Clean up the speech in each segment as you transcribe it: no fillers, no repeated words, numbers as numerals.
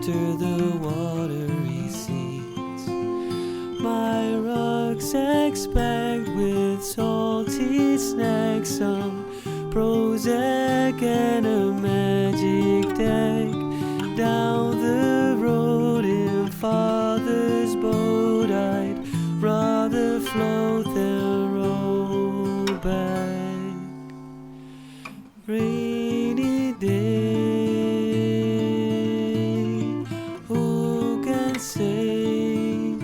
after the water recedes. My rucksack's packed with salty snacks, some Prozac and a magic deck. Down the road in Father's boat, I'd rather float than row back. Rainy day, who can say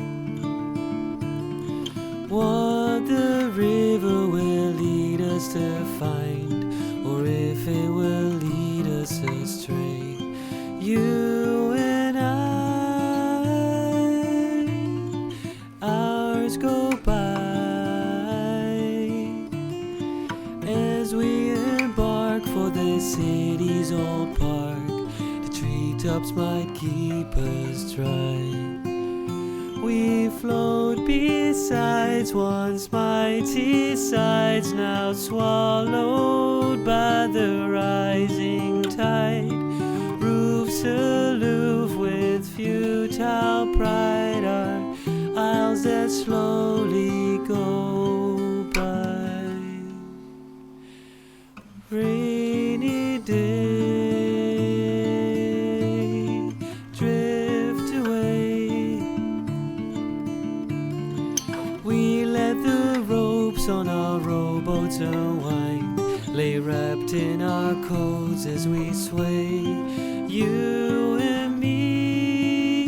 what the river will lead us to find, or if it will lead us astray? You and I, hours go by as we embark for the city's old park. The treetops might keep us dry. We float beside once mighty sides, now swallowed by the rising tide. Roofs aloof with futile pride are isles that slowly go by. Rainy day, drift away. We let the ropes on our rowboats unwind, lay wrapped in our coats as we sway. You and me,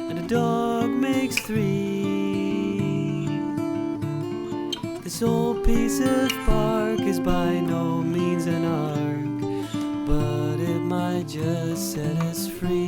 and a dog makes three. This old piece of bark is by no means an ark, but it might just set us free.